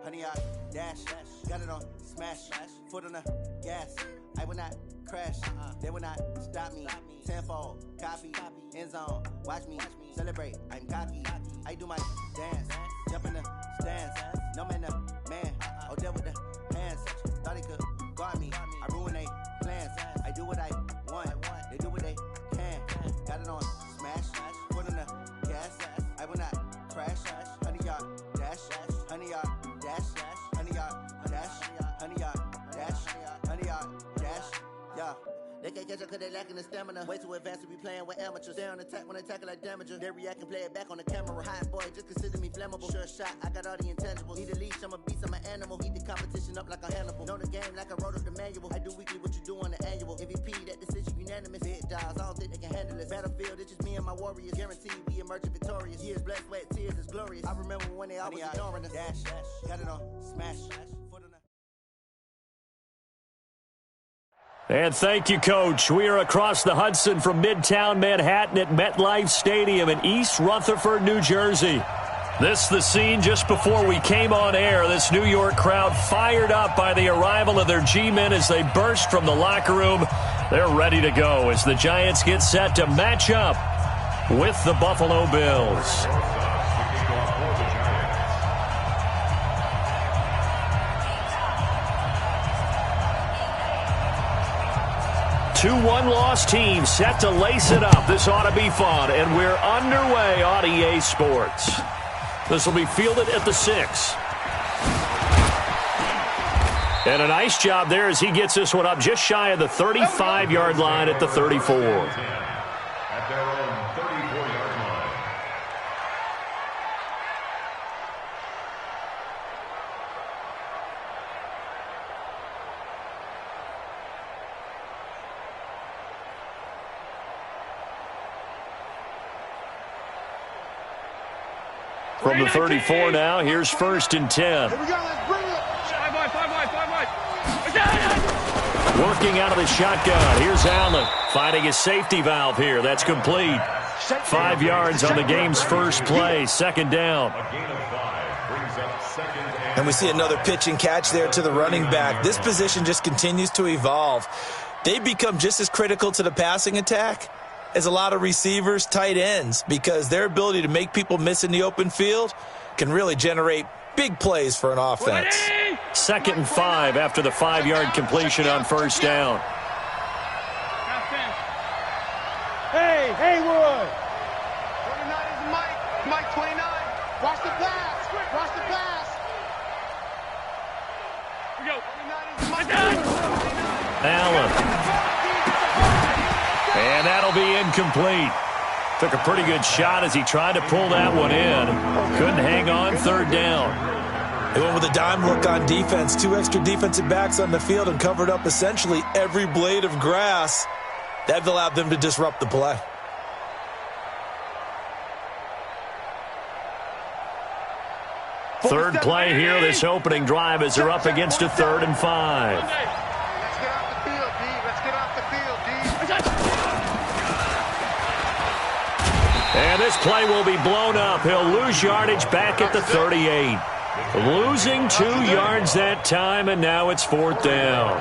Honey, I dash, got it on smash, foot on the gas. I will not crash, they will not stop me. Tenfold, copy, end zone, watch me celebrate. I'm cocky, I do my dance, jump in the stands. No man, the man, oh, there with the hands. Thought he could guard me, I ruin they plans. I do what I want, they do what they can. Got it on smash, foot on the gas. I will not crash, honey, y'all dash, honey, y'all dash, honey, y'all dash, honey, y'all dash, honey, y'all dash, yeah. They can't catch up cause they lacking the stamina. Way too advanced to be playing with amateurs. They on attack when they tackle like damager. They react and play it back on the camera. Hot boy, just consider me flammable. Sure shot, I got all the intangibles. Need a leash, I'm a beast, I'm an animal. Heat the competition up like a Hannibal. Know the game like I wrote up the manual. I do weekly what you do on the annual. MVP, that decision unanimous. Hit dials, I don't think they can handle this. Battlefield, it's just me and my warriors. Guaranteed we emerge victorious. Years, blood, sweat, tears, is glorious. I remember when they always ignoring us. Dash, got it on smash, foot on the... And thank you, Coach. We are across the Hudson from Midtown Manhattan at MetLife Stadium in East Rutherford, New Jersey. This is the scene just before we came on air. This New York crowd fired up by the arrival of their G-men as they burst from the locker room. They're ready to go as the Giants get set to match up with the Buffalo Bills. 2-1 loss team set to lace it up. This ought to be fun, and we're underway on EA Sports. This will be fielded at the 6. And a nice job there as he gets this one up just shy of the 35-yard line at the 34. At their own 34-yard line. From the 34 now, here's 1st and 10. Here we go, let's bring it. 5 wide. Working out of the shotgun. Here's Allen finding his safety valve here. That's complete. 5 yards on the game's first play. 2nd down. A gain of 5 brings up 2nd And we see another pitch and catch there to the running back. This position just continues to evolve. They become just as critical to the passing attack as a lot of receivers, tight ends, because their ability to make people miss in the open field can really generate big plays for an offense. 2nd and 5 after the 5-yard completion on 1st down. Hey, Haywood. 29 is Mike 29. Watch the pass. Here we go. 29 is Allen. And that'll be incomplete. Took a pretty good shot as he tried to pull that one in. Couldn't hang on. 3rd down. They went with a dime look on defense. 2 extra defensive backs on the field and covered up essentially every blade of grass. That allowed them to disrupt the play. Third play here, this opening drive as they're up against a 3rd and 5. Let's get off the field, D. And this play will be blown up. He'll lose yardage back at the 38. Losing 2 yards that time, and now it's 4th down.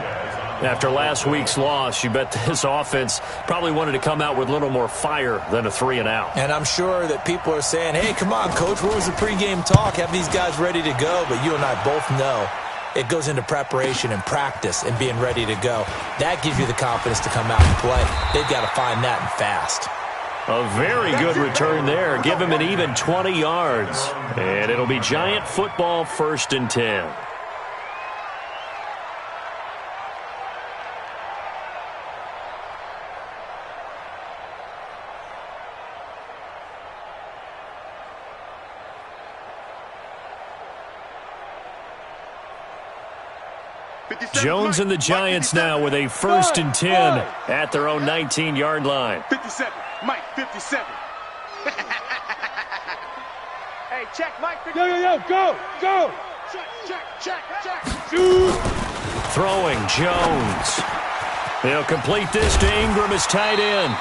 After last week's loss, you bet this offense probably wanted to come out with a little more fire than a 3-and-out. And I'm sure that people are saying, hey, come on, Coach, where was the pregame talk? Have these guys ready to go? But you and I both know it goes into preparation and practice and being ready to go. That gives you the confidence to come out and play. They've got to find that and fast. A very good return there. Give him an even 20 yards. And it'll be Giant football, 1st and 10. Jones and the Giants now with a 1st and 10 at their own 19-yard line. 57. Mike, 57. Hey, check Mike. Yo, go. Check. Shoot. Throwing, Jones. He'll complete this to Ingram as tight end.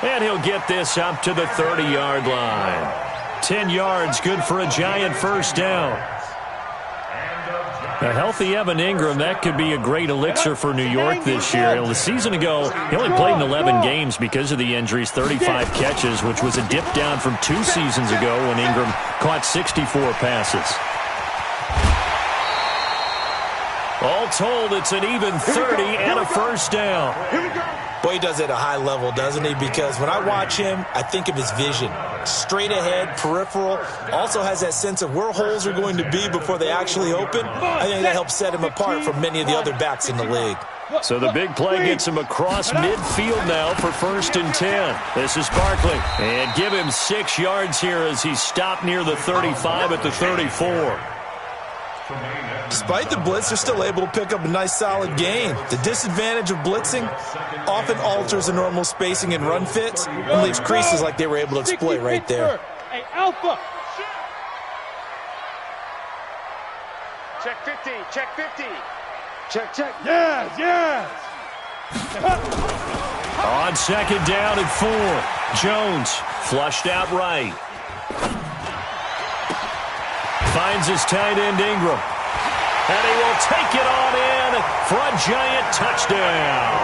And he'll get this up to the 30-yard line. 10 yards, good for a Giant first down. A healthy Evan Ingram, that could be a great elixir for New York this year. The season ago, he only played in 11 games because of the injuries, 35 catches, which was a dip down from 2 seasons ago when Ingram caught 64 passes. All told, it's an even 30 and a first down. Boy, he does it at a high level, doesn't he? Because when I watch him, I think of his vision. Straight ahead, peripheral. Also has that sense of where holes are going to be before they actually open. I think that helps set him apart from many of the other backs in the league. So the big play gets him across midfield now for 1st and 10. This is Barkley. And give him 6 yards here as he stopped near the 35 at the 34. Despite the blitz, they're still able to pick up a nice solid gain. The disadvantage of blitzing often alters the normal spacing and run fits and leaves creases like they were able to exploit right there. Hey, Alpha. Check 50, check 50. Check. Yes. On 2nd down and 4. Jones flushed out right. Finds his tight end Ingram. And he will take it on in for a Giant touchdown.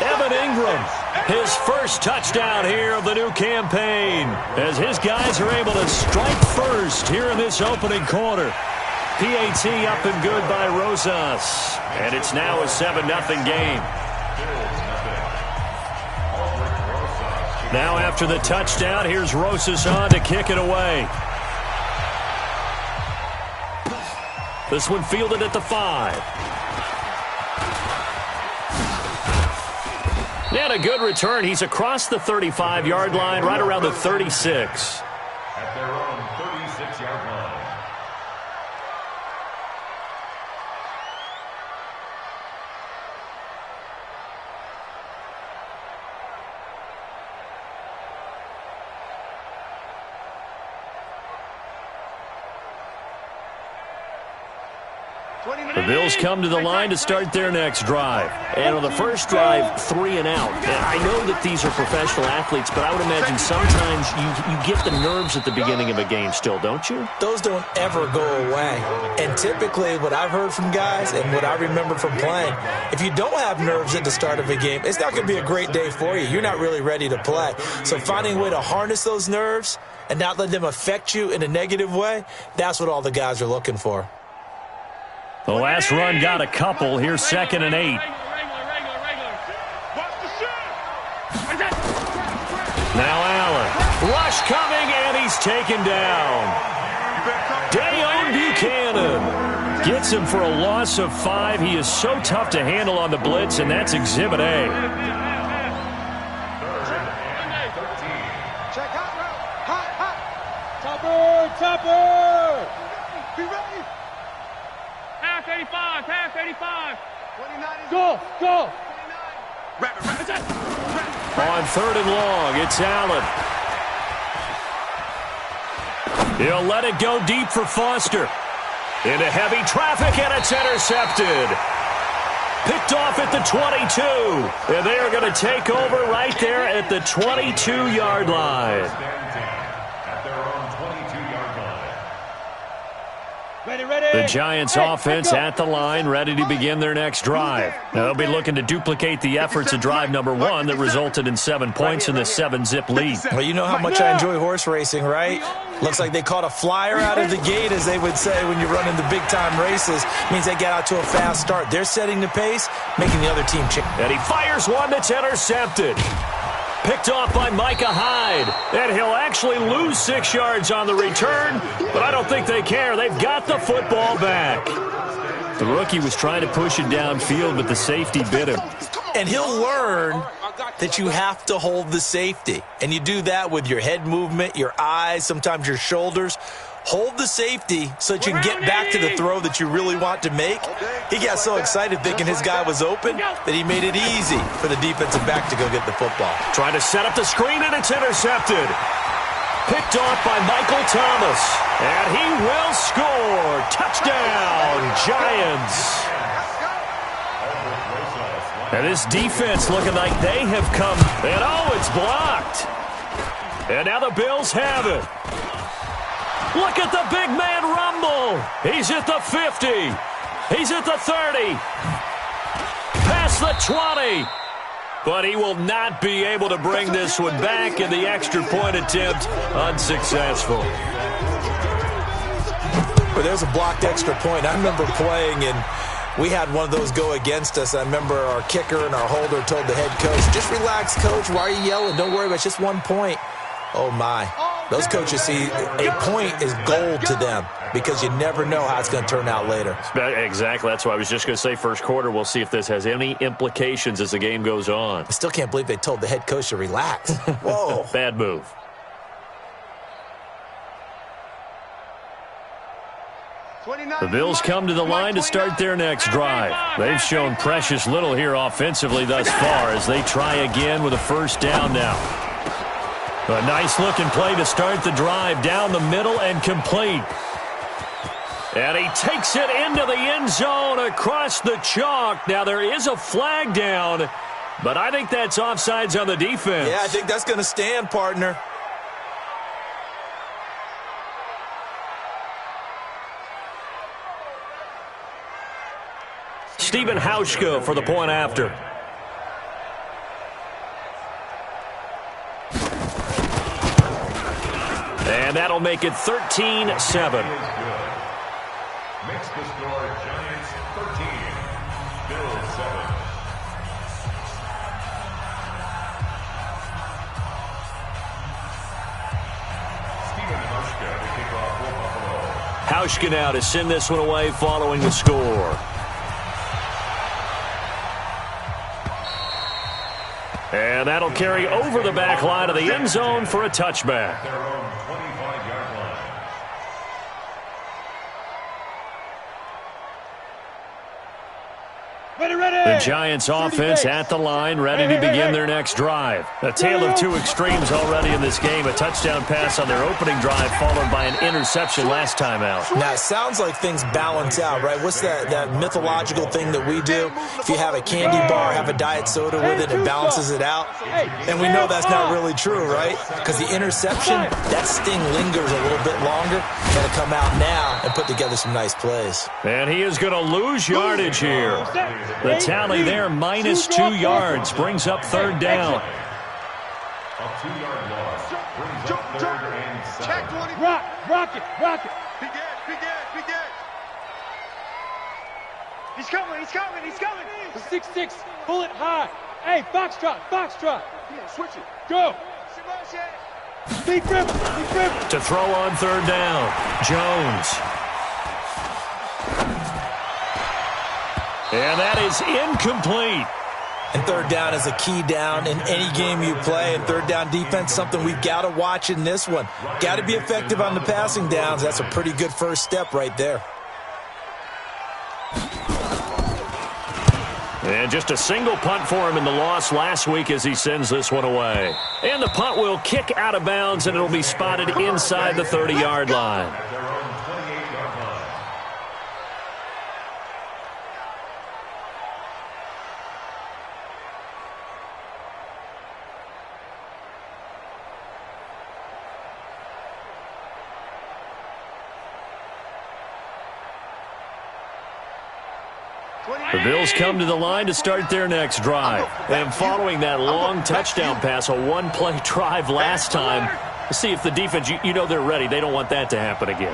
Evan Ingram, his first touchdown here of the new campaign, as his guys are able to strike first here in this opening quarter. PAT up and good by Rosas. And it's now a 7-0 game. Now after the touchdown, here's Rosas on to kick it away. This one fielded at the 5. And a good return. He's across the 35-yard line, right around the 36. At their own 36-yard line. The Bills come to the line to start their next drive. And on the first drive, 3 and out. And I know that these are professional athletes, but I would imagine sometimes you get the nerves at the beginning of a game still, don't you? Those don't ever go away. And typically what I've heard from guys and what I remember from playing, if you don't have nerves at the start of a game, it's not going to be a great day for you. You're not really ready to play. So finding a way to harness those nerves and not let them affect you in a negative way, that's what all the guys are looking for. The last run got a couple. Here's 2nd and 8. Now Allen. Rush coming, and he's taken down. Dayon Buchanan gets him for a loss of 5. He is so tough to handle on the blitz, and that's Exhibit A. Check hot. Topper. Be ready. Half 85. 29 is Go. 29. On 3rd and long, it's Allen. He'll let it go deep for Foster. Into heavy traffic, and it's intercepted. Picked off at the 22. And they are going to take over right there at the 22-yard line. At their own 22-yard line. The Giants offense at the line, ready to begin their next drive. Now, they'll be looking to duplicate the efforts of drive number 1 that resulted in 7 points in the 7-zip lead. Well, you know how much I enjoy horse racing, right? Looks like they caught a flyer out of the gate, as they would say when you're running the big-time races. Means they get out to a fast start. They're setting the pace, making the other team change. And he fires one that's intercepted. Picked off by Micah Hyde. And he'll actually lose 6 yards on the return, but I don't think they care. They've got the football back. The rookie was trying to push it downfield, but the safety bit him. And he'll learn that you have to hold the safety. And you do that with your head movement, your eyes, sometimes your shoulders. Hold the safety so that you can get back to the throw that you really want to make. He got so excited thinking his guy was open that he made it easy for the defensive back to go get the football. Trying to set up the screen, and it's intercepted. Picked off by Michael Thomas. And he will score. Touchdown, Giants. And this defense looking like they have come. And, oh, it's blocked. And now the Bills have it. Look at the big man rumble. He's at the 50. He's at the 30. Past the 20. But he will not be able to bring this one back in the extra point attempt. Unsuccessful. Well, there's a blocked extra point. I remember playing, and we had one of those go against us. I remember our kicker and our holder told the head coach, just relax, coach. Why are you yelling? Don't worry about it. It's just 1 point. Oh, my. Those coaches see a point is gold to them because you never know how it's going to turn out later. Exactly. That's why I was just going to say first quarter. We'll see if this has any implications as the game goes on. I still can't believe they told the head coach to relax. Whoa. Bad move. The Bills come to the line to start their next drive. They've shown precious little here offensively thus far as they try again with a first down now. A nice-looking play to start the drive down the middle and complete. And he takes it into the end zone across the chalk. Now, there is a flag down, but I think that's offsides on the defense. Yeah, I think that's going to stand, partner. Stephen Hauschka for the point after. And that'll make it 13-7. Makes the score Giants 13, Bills 7. Stephen Hauschka to kick off for Buffalo. Hauschka now to send this one away following the score. And that'll carry over the back line of the end zone for a touchback. Their own 25-yard line. The Giants offense at the line, ready to begin their next drive. A tale of two extremes already in this game. A touchdown pass on their opening drive, followed by an interception last time out. Now, it sounds like things balance out, right? What's that mythological thing that we do? If you have a candy bar, have a diet soda with it, it balances it out. And we know that's not really true, right? Because the interception, that sting lingers a little bit longer. Got to come out now and put together some nice plays. And he is going to lose yardage here. The tally there, minus 2 yards, brings up third down. A 2-yard loss brings up third and 7. Rock it. Be good. He's coming. The 6-6, pull it high. Hey, Foxtrot. Come on, switch it. Go. Deep rip. To throw on third down, Jones. And that is incomplete. And third down is a key down in any game you play. And third down defense, something we've got to watch in this one. Got to be effective on the passing downs. That's a pretty good first step right there. And just a single punt for him in the loss last week as he sends this one away. And the punt will kick out of bounds, and it'll be spotted inside the 30-yard line. At their own 28-yard line. The Bills come to the line to start their next drive. And following that long touchdown pass, a one-play drive last time, see if the defense, you know they're ready. They don't want that to happen again.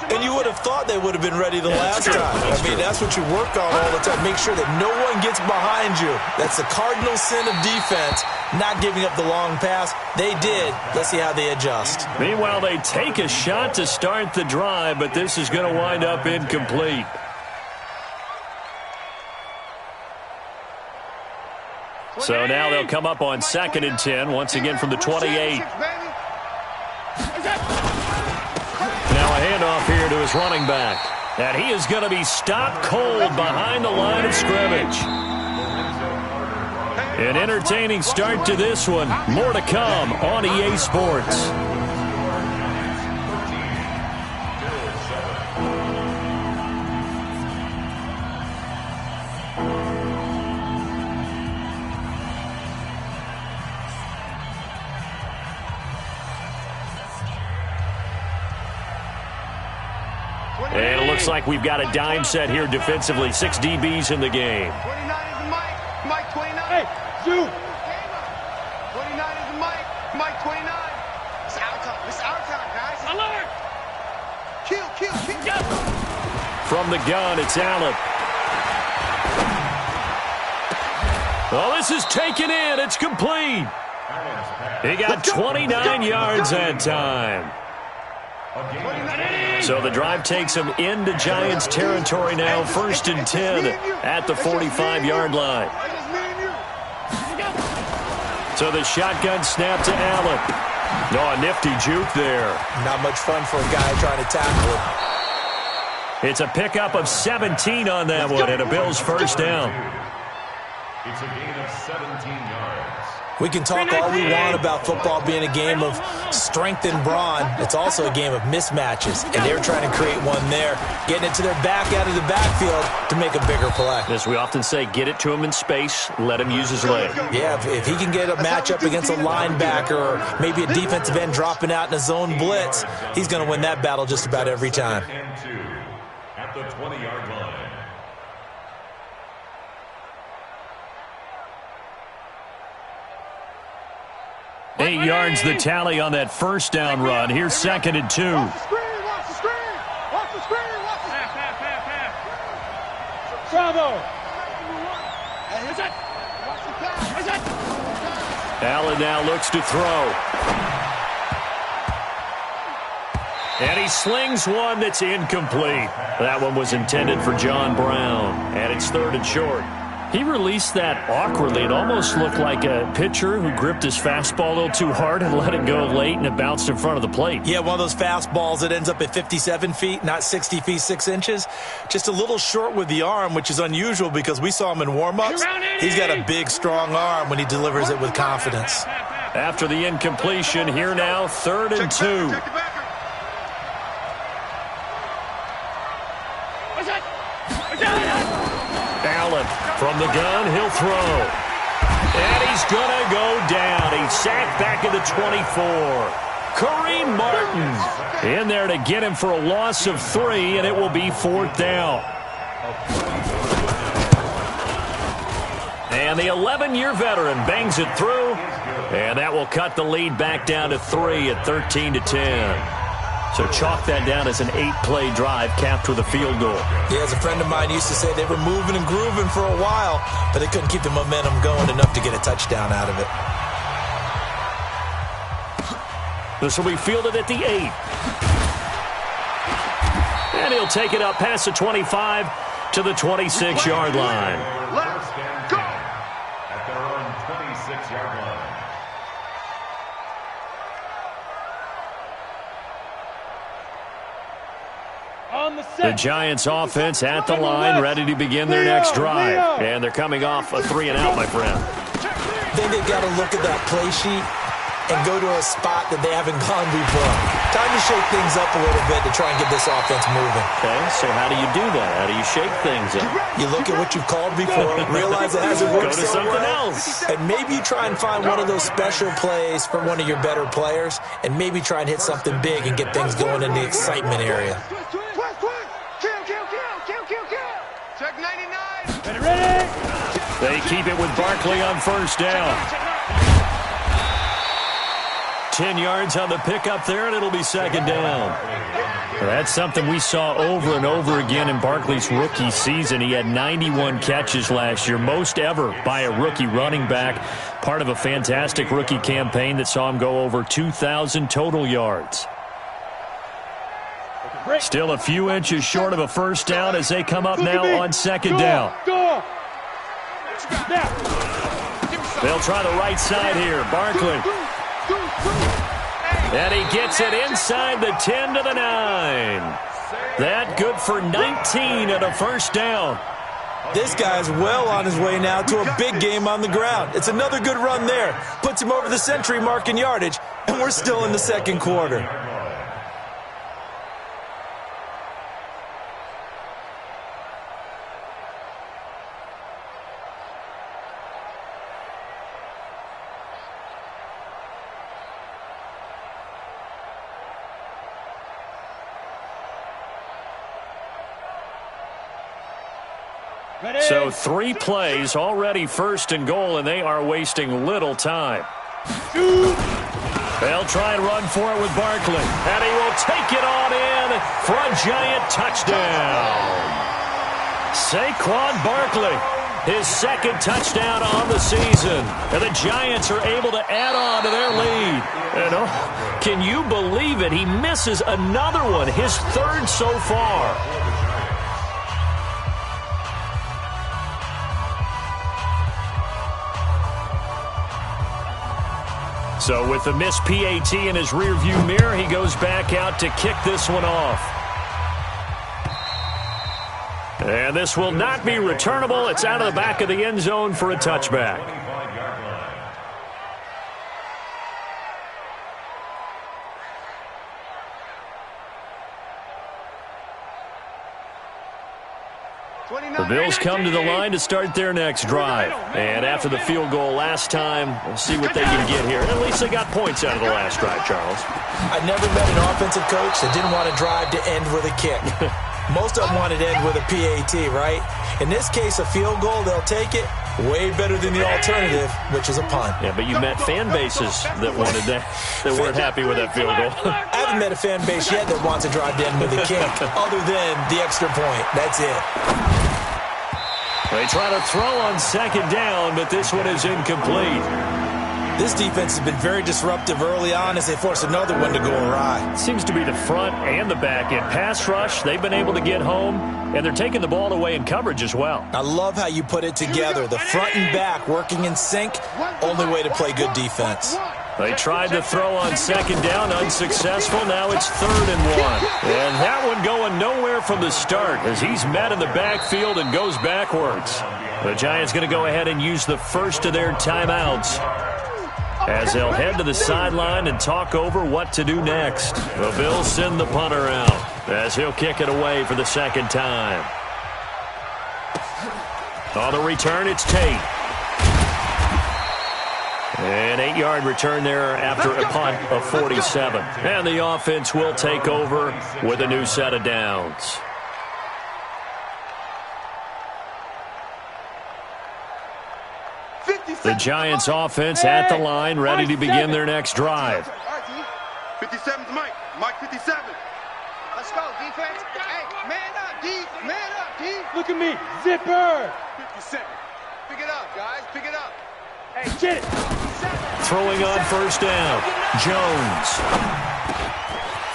And you would have thought they would have been ready the last time. I mean, that's what you work on all the time. Make sure that no one gets behind you. That's the cardinal sin of defense, not giving up the long pass. They did. Let's see how they adjust. Meanwhile, they take a shot to start the drive, but this is going to wind up incomplete. So now they'll come up on 2nd and 10, once again from the 28. Now a handoff here to his running back. And he is going to be stopped cold behind the line of scrimmage. An entertaining start to this one. More to come on EA Sports. And it looks like we've got a dime set here defensively. 6 DBs in the game. 29 is Mike. Mike 29. Hey, Zoo. 29 is Mike. Mike 29. It's our time. It's our time, guys. Alert. Kill. From the gun, it's Allen. Oh, this is taken in. It's complete. He got 29 yards that time. So the drive takes him into Giants territory now, 1st and 10 at the 45-yard line. So the shotgun snap to Allen. No, a nifty juke there. Not much fun for a guy trying to tackle it. It's a pickup of 17 on that one, and a Bills first down. It's a gain of 17 yards. We can talk all we want about football being a game of strength and brawn. It's also a game of mismatches, and they're trying to create one there, getting it to their back out of the backfield to make a bigger play. As we often say, get it to him in space, let him use his leg. Yeah, if he can get a matchup against a linebacker or maybe a defensive end dropping out in a zone blitz, he's going to win that battle just about every time. And 2 at the 20-yard line. 8 yards the tally on that first down run. Here's 2nd and 2. Watch the screen. Watch the screen. Watch the screen. Watch the Pass. Bravo. Hey, here's it. Watch the pass. Here's it. Allen now looks to throw. And he slings one that's incomplete. That one was intended for John Brown. And it's 3rd and short. He released that awkwardly. It almost looked like a pitcher who gripped his fastball a little too hard and let it go late, and it bounced in front of the plate. Yeah, one of those fastballs that ends up at 57 feet, not 60 feet, 6 inches. Just a little short with the arm, which is unusual because we saw him in warm-ups. He's got a big, strong arm when he delivers it with confidence. After the incompletion, here now, 3rd and 2. Allen from the gun, he'll throw. And he's going to go down. He's sacked back at the 24. Kareem Martin in there to get him for a loss of 3, and it will be 4th down. And the 11-year veteran bangs it through, and that will cut the lead back down to 3 at 13-10. So chalk that down as an 8-play drive capped with a field goal. Yeah, as a friend of mine used to say, they were moving and grooving for a while, but they couldn't keep the momentum going enough to get a touchdown out of it. This will be fielded at the 8. And he'll take it up past the 25 to the 26-yard line. Let's go. At their own 26-yard line. The Giants offense at the line, ready to begin their next drive. And they're coming off a 3-and-out, my friend. Then they've got to look at that play sheet and go to a spot that they haven't gone before. Time to shake things up a little bit to try and get this offense moving. Okay, so how do you do that? How do you shake things up? You look at what you've called before, realize it hasn't worked Go to so something well, else. and maybe you try and find one of those special plays from one of your better players, and maybe try and hit something big and get things going in the excitement area. Kill. Check 99. Ready? They keep it with Barkley on first down. 10 yards on the pickup there, and it'll be 2nd down. That's something we saw over and over again in Barkley's rookie season. He had 91 catches last year, most ever by a rookie running back, part of a fantastic rookie campaign that saw him go over 2,000 total yards. Still a few inches short of a first down as they come up now on 2nd down. Go. They'll try the right side here. Barkley. And he gets it inside the 10 to the 9. That good for 19 and a first down. This guy's well on his way now to a big game on the ground. It's another good run there. Puts him over the century mark in yardage, and we're still in the 2nd quarter. So 3 plays, already 1st and goal, and they are wasting little time. They'll try and run for it with Barkley. And he will take it on in for a Giant touchdown. Saquon Barkley, his 2nd touchdown on the season. And the Giants are able to add on to their lead. And oh, can you believe it? He misses another one, his 3rd so far. So with the missed PAT in his rearview mirror, he goes back out to kick this one off. And this will not be returnable. It's out of the back of the end zone for a touchback. The Bills come to the line to start their next drive. And after the field goal last time, we'll see what they can get here. At least they got points out of the last drive, Charles. I never met an offensive coach that didn't want a drive to end with a kick. Most of them wanted to end with a PAT, right? In this case, a field goal, they'll take it. Way better than the alternative, which is a punt. Yeah, but you met fan bases that wanted that weren't happy with that field goal. I haven't met a fan base yet that wants a drive to end with a kick, other than the extra point. That's it. They try to throw on 2nd down, but this one is incomplete. This defense has been very disruptive early on as they force another one to go awry. Seems to be the front and the back end. Pass rush, they've been able to get home, and they're taking the ball away in coverage as well. I love how you put it together. The front and back working in sync, only way to play good defense. They tried to throw on 2nd down, unsuccessful. Now it's 3rd and 1. And that one going nowhere from the start as he's met in the backfield and goes backwards. The Giants going to go ahead and use the first of their timeouts as they'll head to the sideline and talk over what to do next. The Bills send the punter out as he'll kick it away for the 2nd time. On the return, it's Tate. An 8-yard return there after a punt of 47. And the offense will take over with a new set of downs. The Giants offense at the line, ready to begin their next drive. 57's Mike. Mike 57. Let's go, defense. Hey, man up, D. Man up, D. Look at me. Zipper. 57. Pick it up, guys. Pick it up. Hey, get it. Throwing on 1st down. Jones.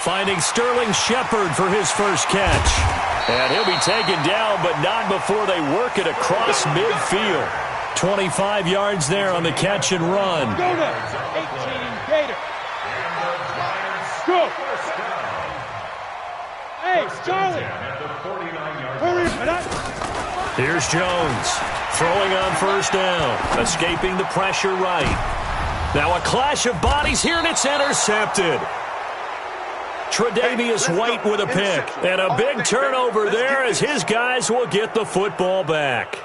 Finding Sterling Shepard for his first catch. And he'll be taken down, but not before they work it across midfield. 25 yards there on the catch and run. Go now. 18 Gator. Go. Hey, Charlie. Hurry up. Here's Jones. Throwing on 1st down. Escaping the pressure right. Now a clash of bodies here, and it's intercepted. Tre'Davious White with a pick. And a big turnover there as his guys will get the football back.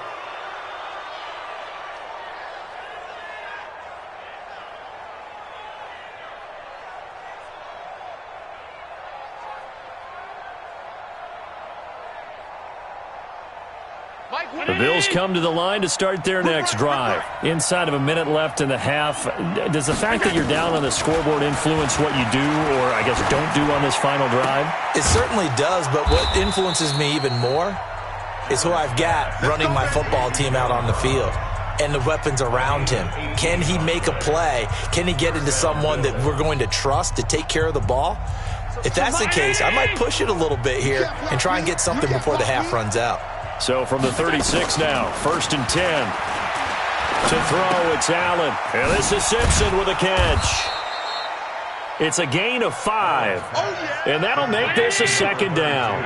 The Bills come to the line to start their next drive. Inside of a minute left in the half, does the fact that you're down on the scoreboard influence what you do, or I guess don't do on this final drive? It certainly does, but what influences me even more is who I've got running my football team out on the field and the weapons around him. Can he make a play? Can he get into someone that we're going to trust to take care of the ball? If that's the case, I might push it a little bit here and try and get something before the half runs out. So from the 36 now, 1st and 10. To throw, it's Allen. And this is Simpson with a catch. It's a gain of 5. And that'll make this a 2nd down.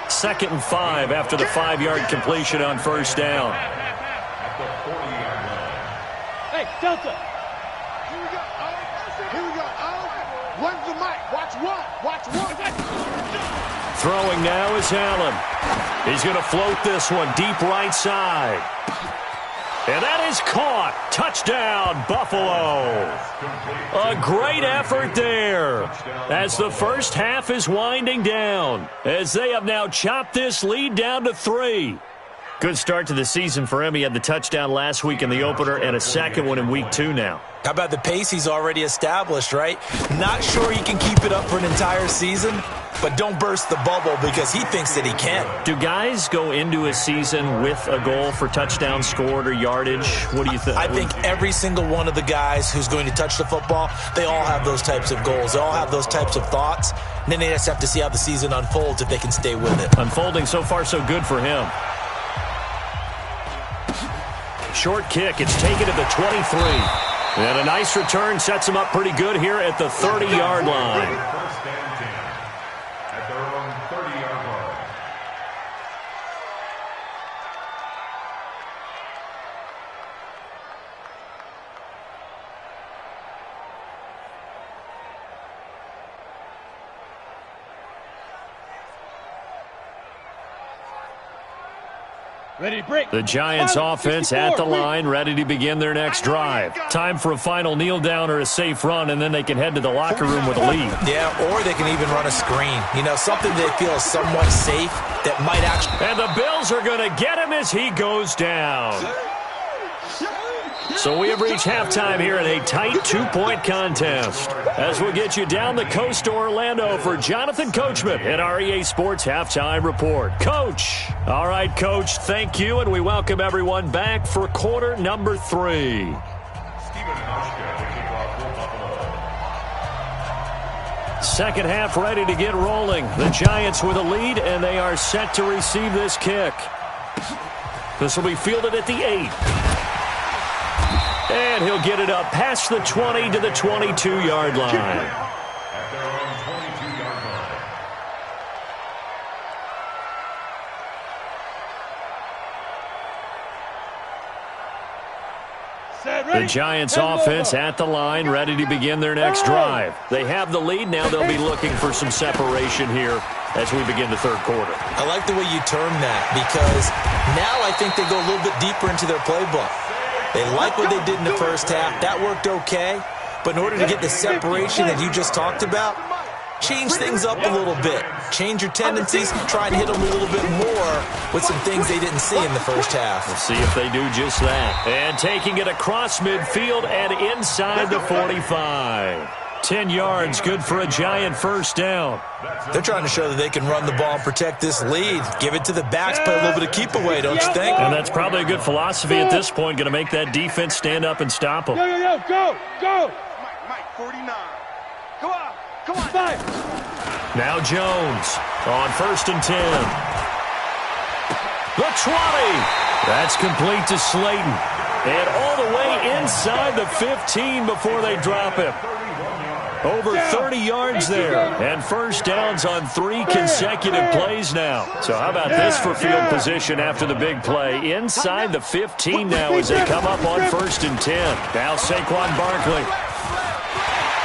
2nd and 5 after the 5-yard completion on 1st down. Hey, Delta. Here we go. Here we go. Run the mic. Watch one. Watch one. Throwing now is Allen. He's going to float this one deep right side. And that is caught. Touchdown, Buffalo. A great effort there as the first half is winding down, as they have now chopped this lead down to 3. Good start to the season for him. He had the touchdown last week in the opener and a second one in week 2 now. How about the pace he's already established, right? Not sure he can keep it up for an entire season, but don't burst the bubble because he thinks that he can. Do guys go into a season with a goal for touchdowns scored or yardage? What do you think? I think every single one of the guys who's going to touch the football, they all have those types of goals. They all have those types of thoughts. And then they just have to see how the season unfolds if they can stay with it. Unfolding so far so good for him. Short kick. It's taken to the 23. And a nice return sets him up pretty good here at the 30-yard line. First and 10 at their own 30-yard line. Ready to break. The Giants offense at the line, ready to begin their next drive. Time for a final kneel down or a safe run, and then they can head to the locker room with a lead. Yeah, or they can even run a screen. You know, something they feel is somewhat safe that might actually... And the Bills are going to get him as he goes down. So we have reached halftime here in a tight 2-point contest. As we'll get you down the coast to Orlando for Jonathan Coachman at our EA Sports Halftime Report. Coach. All right, Coach, thank you, and we welcome everyone back for quarter number 3. Second half ready to get rolling. The Giants with a lead, and they are set to receive this kick. This will be fielded at the 8. And he'll get it up past the 20 to the 22-yard line. At their own 22-yard line. The Giants offense at the line, ready to begin their next drive. They have the lead. Now they'll be looking for some separation here as we begin the third quarter. I like the way you term that because now I think they go a little bit deeper into their playbook. They like what they did in the first half. That worked okay. But in order to get the separation that you just talked about, change things up a little bit. Change your tendencies. Try and hit them a little bit more with some things they didn't see in the first half. We'll see if they do just that. And taking it across midfield and inside the 45. 10 yards, good for a Giant first down. They're trying to show that they can run the ball and protect this lead. Give it to the backs, play a little bit of keep away, don't you think? And that's probably a good philosophy at this point, going to make that defense stand up and stop them. Go! Mike, 49. Come on. 5. Now Jones on first and 10. The 20. That's complete to Slayton. And all the way inside the 15 before they drop him. Over 30 yards there. And first downs on 3 consecutive plays now. So how about this for field position after the big play? Inside the 15 now as they come up on first and 10. Now Saquon Barkley.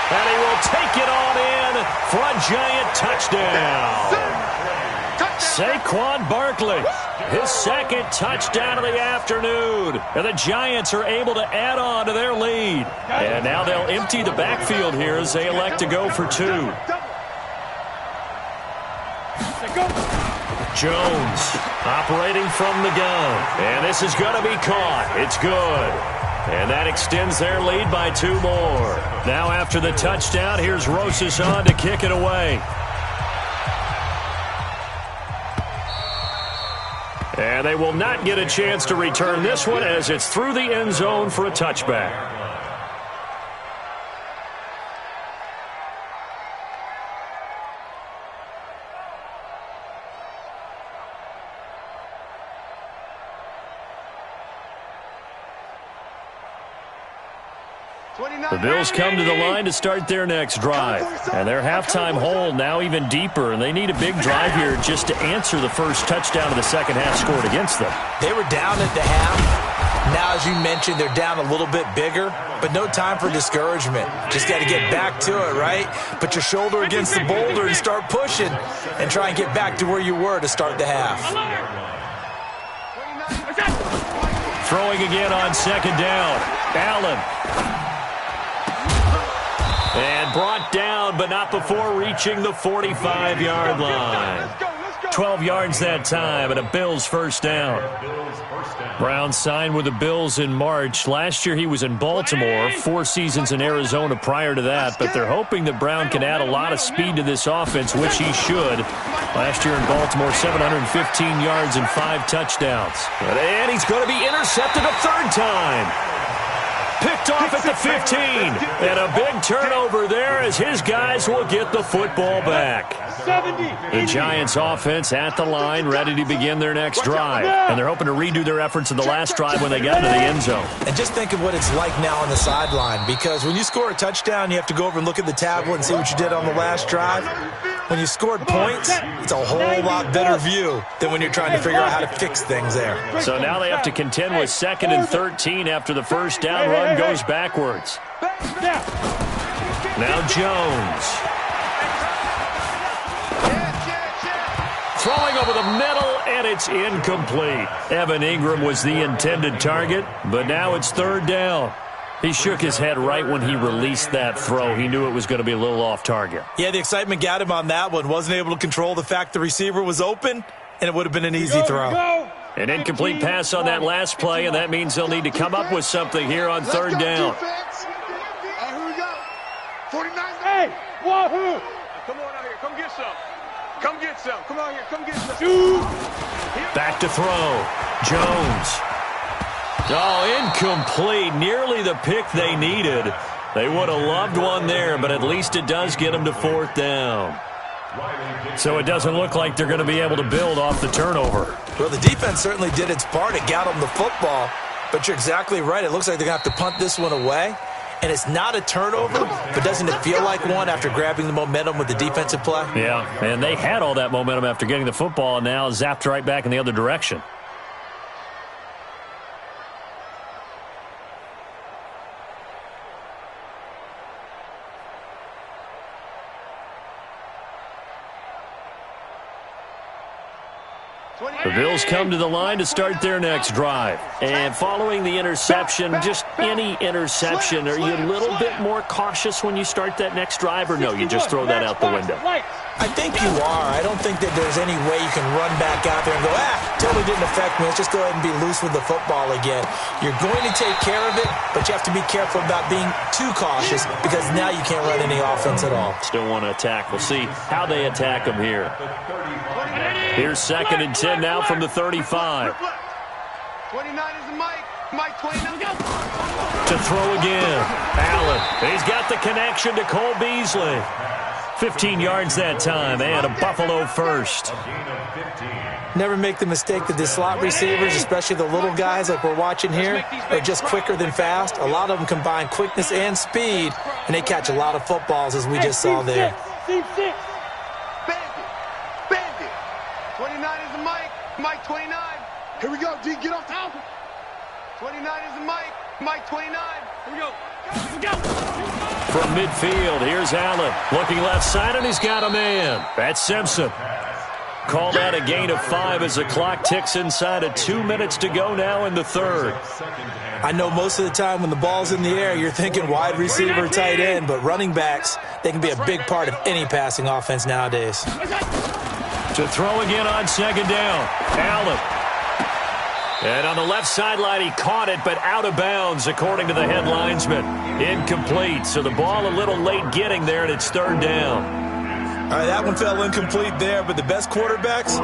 And he will take it on in for a Giant touchdown. Saquon Barkley, his second touchdown of the afternoon. And the Giants are able to add on to their lead. And now they'll empty the backfield here as they elect to go for 2. Jones operating from the gun. And this is going to be caught. It's good. And that extends their lead by 2 more. Now after the touchdown, here's Rosas on to kick it away. And they will not get a chance to return this one as it's through the end zone for a touchback. The Bills come to the line to start their next drive. And their halftime hole now even deeper, and they need a big drive here just to answer the first touchdown of the second half scored against them. They were down at the half. Now, as you mentioned, they're down a little bit bigger, but no time for discouragement. Just got to get back to it, right? Put your shoulder against the boulder and start pushing and try and get back to where you were to start the half. Throwing again on second down. Allen. And brought down, but not before reaching the 45-yard line. 12 yards that time, and a Bills first down. Brown signed with the Bills in March. Last year he was in Baltimore, 4 seasons in Arizona prior to that, but they're hoping that Brown can add a lot of speed to this offense, which he should. Last year in Baltimore, 715 yards and 5 touchdowns. And he's going to be intercepted a third time. Picked off at the 15. And a big turnover there as his guys will get the football back. The Giants offense at the line, ready to begin their next drive. And they're hoping to redo their efforts in the last drive when they got into the end zone. And just think of what it's like now on the sideline, because when you score a touchdown, you have to go over and look at the tablet and see what you did on the last drive. When you scored points, it's a whole lot better view than when you're trying to figure out how to fix things there. So now they have to contend with 2nd and 13 after the first down run goes backwards. Now Jones. Throwing over the middle, and it's incomplete. Evan Ingram was the intended target, but now it's 3rd down. He shook his head right when he released that throw. He knew it was going to be a little off target. Yeah, the excitement got him on that one. Wasn't able to control the fact the receiver was open, and it would have been an easy throw. An incomplete pass on that last play, and that means they'll need to come up with something here on 3rd down. Hey, here we go. 49. Hey, wahoo! Come on out here. Come get some. Come get some. Come out here. Come get some. Back to throw. Jones. Oh, incomplete. Nearly the pick they needed. They would have loved one there, but at least it does get them to 4th down. So it doesn't look like they're going to be able to build off the turnover. Well, the defense certainly did its part. It got them the football. But you're exactly right. It looks like they're going to have to punt this one away. And it's not a turnover, but doesn't it feel like one after grabbing the momentum with the defensive play? Yeah, and they had all that momentum after getting the football and now zapped right back in the other direction. The Bills come to the line to start their next drive. And following the interception, just any interception, are you a little bit more cautious when you start that next drive, or no, you just throw that out the window? I think you are. I don't think that there's any way you can run back out there and go, totally didn't affect me. Let's just go ahead and be loose with the football again. You're going to take care of it, but you have to be careful about being too cautious because now you can't run any offense at all. Still want to attack. We'll see how they attack them here. Here's 2nd and 10 now from the 35. 29 is the Mike. Mike 29. To throw again. Allen. He's got the connection to Cole Beasley. 15 yards that time, and a Buffalo first. Never make the mistake that the slot receivers, especially the little guys like we're watching here, are just quicker than fast. A lot of them combine quickness and speed, and they catch a lot of footballs, as we just saw there. Bandit. 29 is the Mike. Mike 29. Here we go, D. Get off top. 29 is the Mike. Mike 29. Here we go. From midfield, here's Allen. Looking left side, and he's got a man. That's Simpson. Called out a gain of 5 as the clock ticks inside of 2 minutes to go now in the 3rd. I know most of the time when the ball's in the air, you're thinking wide receiver, tight end, but running backs, they can be a big part of any passing offense nowadays. To throw again on 2nd down. Allen. And on the left sideline, he caught it, but out of bounds, according to the head linesman. Incomplete, so the ball a little late getting there, and it's 3rd down. All right, that one fell incomplete there, but the best quarterbacks,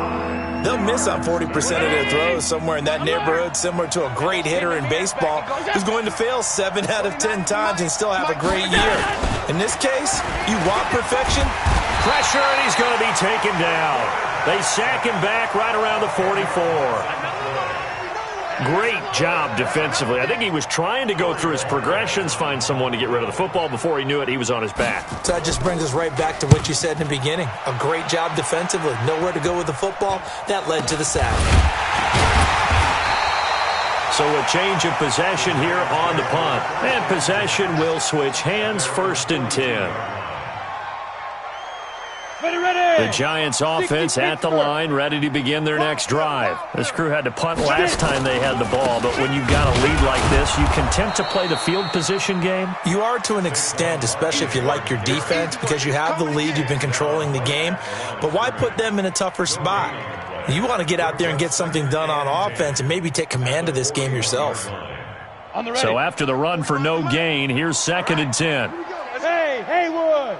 they'll miss on 40% of their throws, somewhere in that neighborhood, similar to a great hitter in baseball who's going to fail 7 out of 10 times and still have a great year. In this case, you want perfection? Pressure, and he's going to be taken down. They sack him back right around the 44. Great job defensively. I think he was trying to go through his progressions, find someone to get rid of the football. Before he knew it, he was on his back. So that just brings us right back to what you said in the beginning. A great job defensively. Nowhere to go with the football. That led to the sack. So a change of possession here on the punt. And possession will switch hands, 1st and 10. Ready. The Giants offense at the line, ready to begin their next drive. This crew had to punt last time they had the ball, but when you've got a lead like this, you content to play the field position game? You are to an extent, especially if you like your defense, because you have the lead, you've been controlling the game. But why put them in a tougher spot? You want to get out there and get something done on offense and maybe take command of this game yourself. So after the run for no gain, here's 2nd and 10. Hey, Haywood.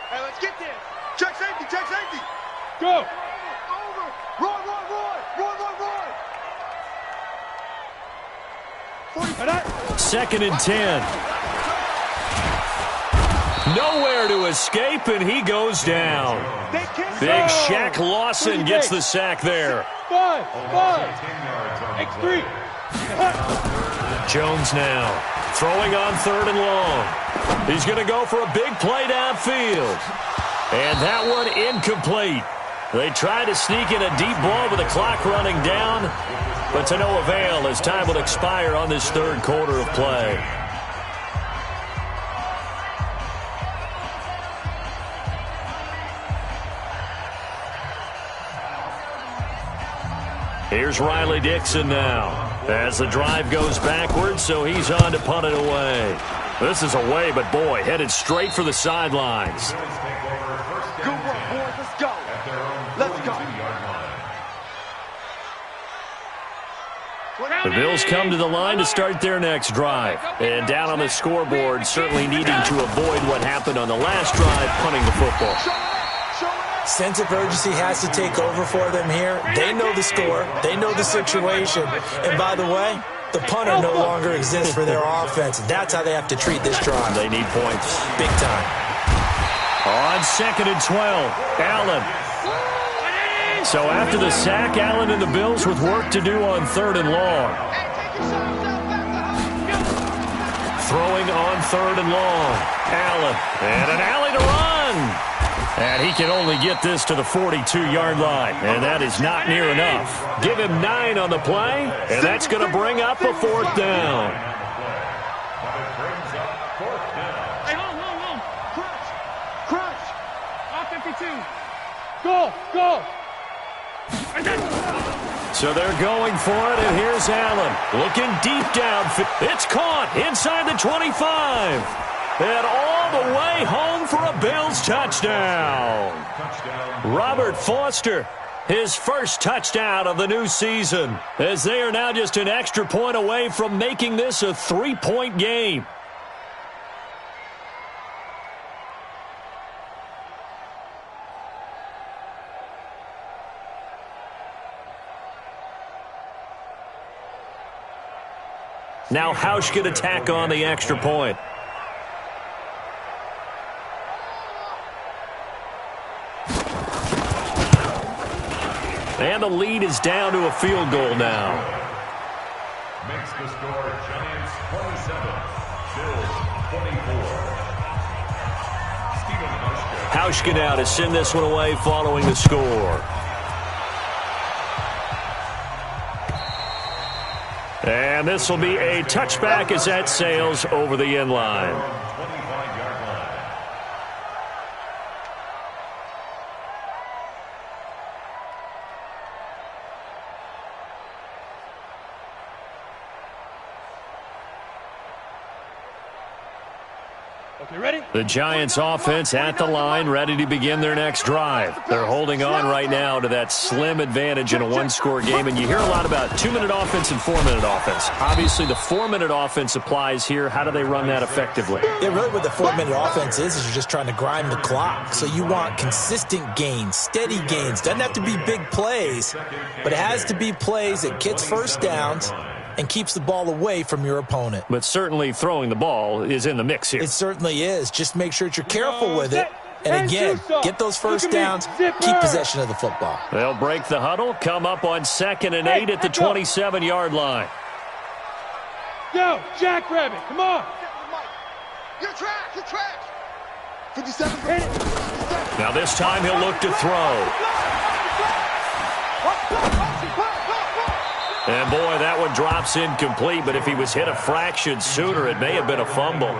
Hey, let's get this. Check safety, check safety. Go. Over. Roy. 2nd and 10. Nowhere to escape, and he goes down. Big Shaq Lawson gets the sack there. 5. X3. Jones now throwing on 3rd and long. He's going to go for a big play downfield. And that one incomplete. They try to sneak in a deep ball with the clock running down, but to no avail as time will expire on this 3rd quarter of play. Here's Riley Dixon now as the drive goes backwards, so he's on to punt it away. This is away, but boy, headed straight for the sidelines. Good work, boys. Let's go. Let's go. The Bills come to the line to start their next drive. And down on the scoreboard, certainly needing to avoid what happened on the last drive, punting the football. Sense of urgency has to take over for them here. They know the score. They know the situation. And by the way, the punter no longer exists for their offense. That's how they have to treat this drive. They need points. Big time. On 2nd and 12, Allen. So after the sack, Allen and the Bills with work to do on 3rd and long. Throwing on 3rd and long. Allen. And an alley to run. And he can only get this to the 42-yard line. And that is not near enough. Give him 9 on the play, and that's going to bring up a 4th down. Hey, hold. Crunch. Off 52. Go. So they're going for it, and here's Allen. Looking deep down. It's caught inside the 25. And all the way home for a Bills touchdown. Robert Foster, his first touchdown of the new season, as they are now just an extra point away from making this a 3-point game. Now Hausch can attack on the extra point. And the lead is down to a field goal now. Makes the score Giants 27, Bills 24. Hauschka now to send this one away following the score. And this will be a touchback as that sails over the end line. Okay, ready? The Giants offense at the line, ready to begin their next drive. They're holding on right now to that slim advantage in a one-score game, and you hear a lot about 2-minute offense and 4-minute offense. Obviously, the 4-minute offense applies here. How do they run that effectively? Yeah, really what the 4-minute offense is you're just trying to grind the clock. So you want consistent gains, steady gains. Doesn't have to be big plays, but it has to be plays that gets first downs and keeps the ball away from your opponent. But certainly throwing the ball is in the mix here. It certainly is. Just make sure that you're careful with it. And again, get those first downs, keep possession of the football. They'll break the huddle, come up on 2nd and 8 at the 27-yard line. Go, Jackrabbit, come on. You're trash. 57. Now this time he'll look to throw. And boy, that one drops incomplete, but if he was hit a fraction sooner, it may have been a fumble.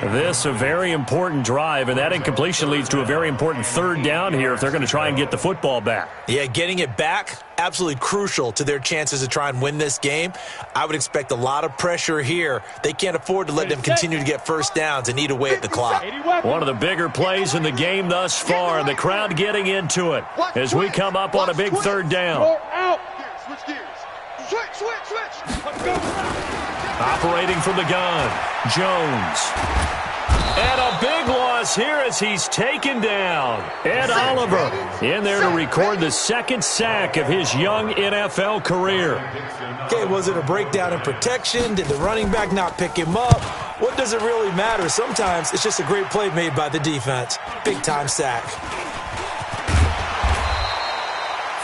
This a very important drive, and that incompletion leads to a very important third down here if they're going to try and get the football back. Yeah, getting it back, absolutely crucial to their chances to try and win this game. I would expect a lot of pressure here. They can't afford to let them continue to get first downs and eat away at the clock. One of the bigger plays in the game thus far, and the crowd getting into it as we come up on a big third down. Switch gears. Switch. Operating from the gun, Jones. And a big loss here as he's taken down. Ed Oliver in there to record the second sack of his young NFL career. Okay, was it a breakdown in protection? Did the running back not pick him up? What does it really matter? Sometimes it's just a great play made by the defense. Big-time sack.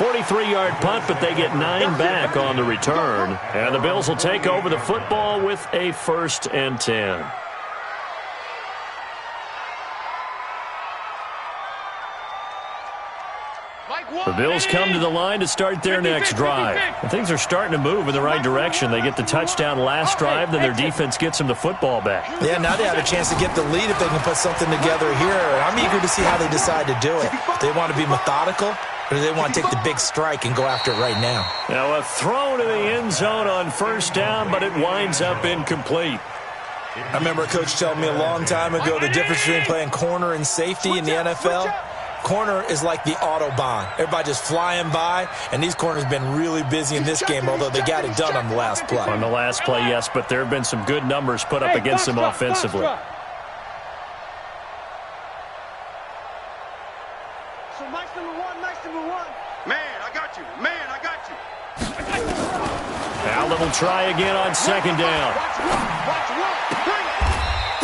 43-yard punt, but they get 9 back on the return. And the Bills will take over the football with a 1st and 10. The Bills come to the line to start their next drive. And things are starting to move in the right direction. They get the touchdown last drive, then their defense gets them the football back. Yeah, now they have a chance to get the lead if they can put something together here. I'm eager to see how they decide to do it. They want to be methodical, or do they want to take the big strike and go after it right now? Now a throw to the end zone on first down, but it winds up incomplete. I remember a coach telling me a long time ago the difference between playing corner and safety in the NFL. Corner is like the Autobahn. Everybody just flying by, and these corners have been really busy in this game, although they got it done on the last play. On the last play, yes, but there have been some good numbers put up against them offensively. So nice number one. Man, I got you. Allen will try again on second down.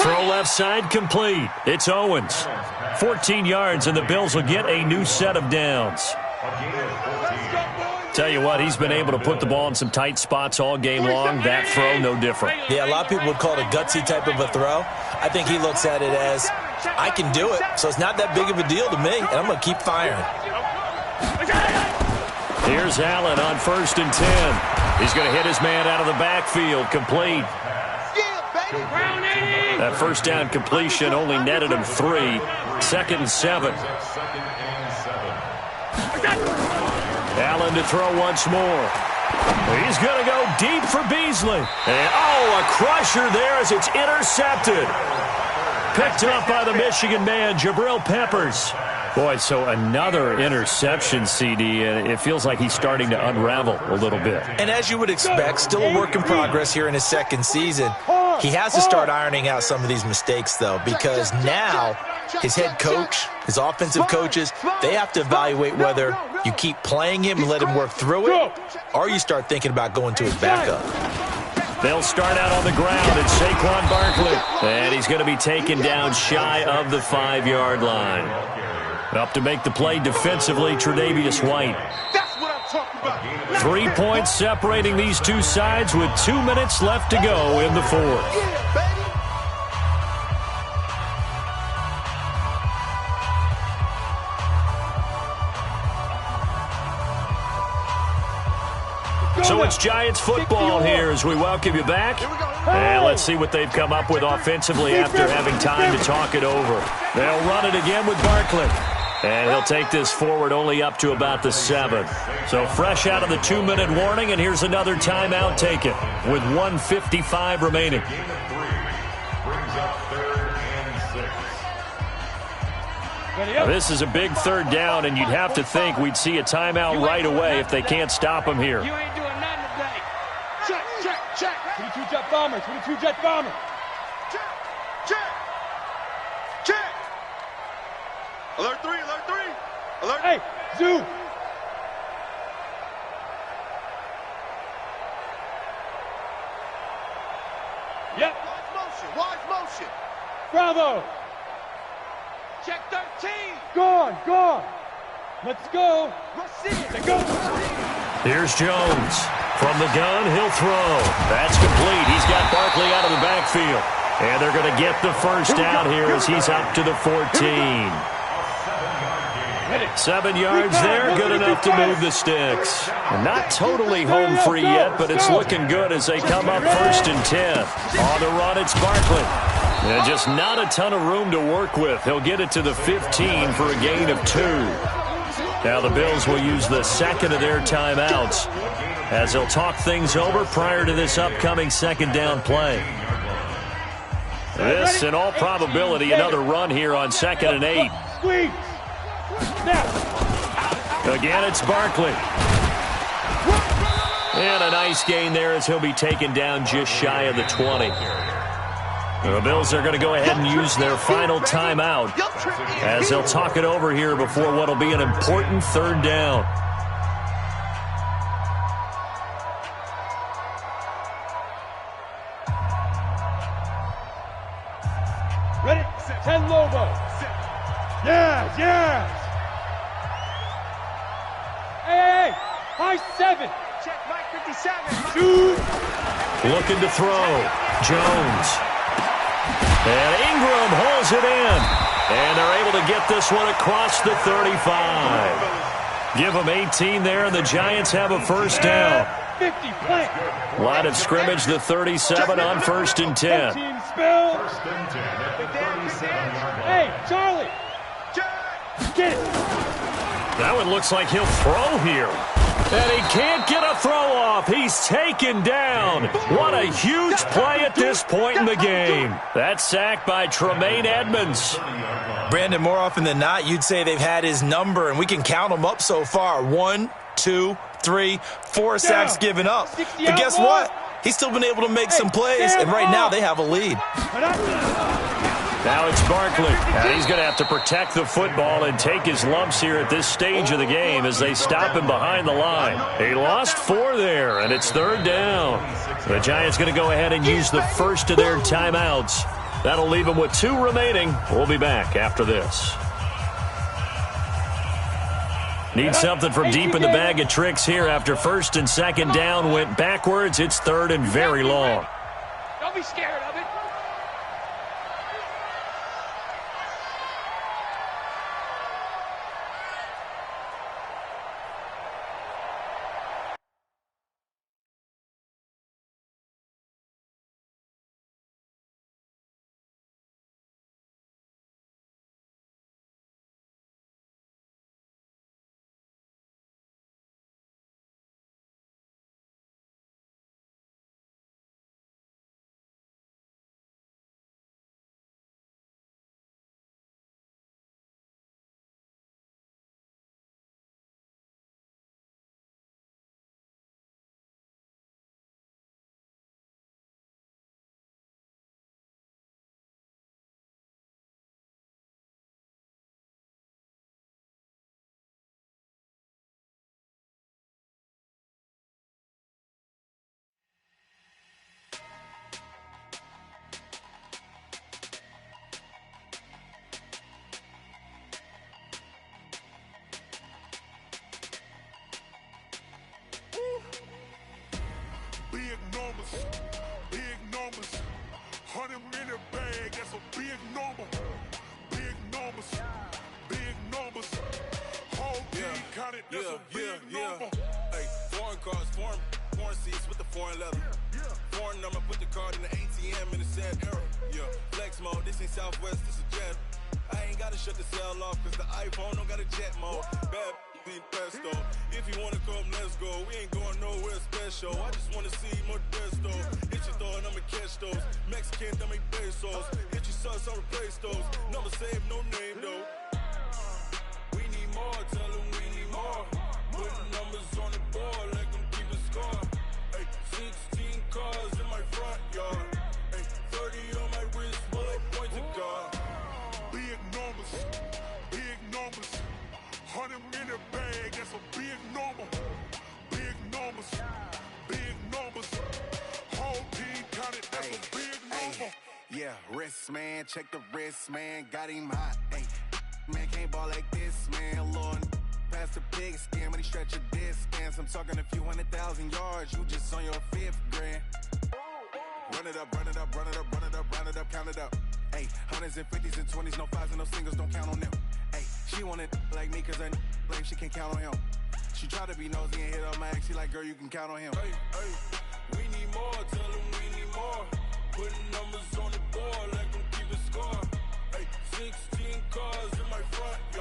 Throw left side complete. It's Owens. 14 yards, and the Bills will get a new set of downs. Tell you what, he's been able to put the ball in some tight spots all game long. That throw, no different. Yeah, a lot of people would call it a gutsy type of a throw. I think he looks at it as, I can do it, so it's not that big of a deal to me, and I'm going to keep firing. Here's Allen on 1st and 10. He's going to hit his man out of the backfield, complete. That first down completion only netted him 3. 2nd and 7. Allen to throw once more. He's going to go deep for Beasley. And, a crusher there as it's intercepted. Picked up by the Michigan man, Jabril Peppers. Boy, so another interception, CD, and it feels like he's starting to unravel a little bit. And as you would expect, still a work in progress here in his second season. He has to start ironing out some of these mistakes, though, because now his head coach, his offensive coaches, they have to evaluate whether you keep playing him and let him work through it, or you start thinking about going to his backup. They'll start out on the ground. It's Saquon Barkley, and he's going to be taken down shy of the 5-yard line. Up to make the play defensively, Tre'Davious White. That's what I'm talking about. 3 points separating these two sides with 2 minutes left to go in the fourth. So it's Giants football here as we welcome you back. And let's see what they've come up with offensively after having time to talk it over. They'll run it again with Barkley. And he'll take this forward only up to about the 7. So fresh out of the 2-minute warning, and here's another timeout taken with 1:55 remaining. Now, this is a big third down, and you'd have to think we'd see a timeout right away if they can't stop him here. You ain't doing nothing today. Check. 22 jet bomber. Check. Alert 3. Alert. Hey, Zoo. Yep. Wide motion. Bravo. Check 13. Gone. Let's go. Go. Here's Jones. From the gun, he'll throw. That's complete. He's got Barkley out of the backfield. And they're going to get the first down here as he's up to the 14. 7 yards there, good enough to move the sticks. Not totally home free yet, but it's looking good as they come up 1st and 10. On the run, it's Barkley. And just not a ton of room to work with. He'll get it to the 15 for a gain of 2. Now the Bills will use the second of their timeouts as they'll talk things over prior to this upcoming second down play. This, in all probability, another run here on 2nd and 8. Again, it's Barkley. And a nice gain there as he'll be taken down just shy of the 20. The Bills are going to go ahead and use their final timeout as they'll talk it over here before what will be an important third down. Ready? 10 Lobo. Yes, yes. Hey, high 7. Check Mike 57. Shoot. Looking to throw. Jones. And Ingram holds it in. And they're able to get this one across the 35. Give them 18 there, and the Giants have a first down. 50, plant. Line of scrimmage, the 37 on 1st and 10. 15, spill. First and 10 at the 37-yard line. Hey, Charlie. Get it. That one looks like he'll throw here. And he can't get a throw off. He's taken down. What a huge play at this point in the game. That sack by Tremaine Edmonds. Brandon, more often than not, you'd say they've had his number, and we can count them up so far. 1, 2, 3, 4 sacks given up. But guess what? He's still been able to make some plays, and right now they have a lead. Now it's Barkley. And he's going to have to protect the football and take his lumps here at this stage of the game as they stop him behind the line. He lost 4 there, and it's 3rd down. The Giants going to go ahead and use the first of their timeouts. That'll leave them with 2 remaining. We'll be back after this. Need something from deep in the bag of tricks here after 1st and 2nd down went backwards. It's 3rd and very long. Don't be scared of it. Big numbers, 100 in the bag, that's a big number. Big numbers, whole team counted, that's a big number. Hey, foreign cars, foreign seats with the foreign leather. Foreign number, put the card in the ATM in the sad era. Yeah, flex mode, this ain't Southwest, this is Jet. I ain't gotta shut the cell off, cause the iPhone don't got a jet mode. Bad being pesto. If you wanna come, let's go. We ain't going nowhere special. I just wanna see more desto. Hit your thought, I'ma catch those. Mexican, dummy pesos. Hit your sus, I'll replace those. Number save, no name though. We need more, tell them we need more. Putting numbers on the board, like them keep a score. Hey, 16 cars in my front yard. Hey, 30 on my wrist, bullet point to God. Big numbers, 100 in the bag, that's a big number. Big numbers, whole team counted, that's a big number. Yeah, wrist man, check the wrist man, got him hot. Ay, man can't ball like this, man. Lord, past the pig skin when he stretch a distance. I'm talking a few 100,000 yards, you just on your 5th grand. Run it up, count it up. Ay, 100s and 50s and 20s, no 5s and no singles, don't count on them. Ay, she wanted like me cause I like she can count on him. She tried to be nosy and hit up my ex, she like, girl, you can count on him. Hey, we need more, tell them we need more. Putting numbers on the board like them keep 16 cars in my front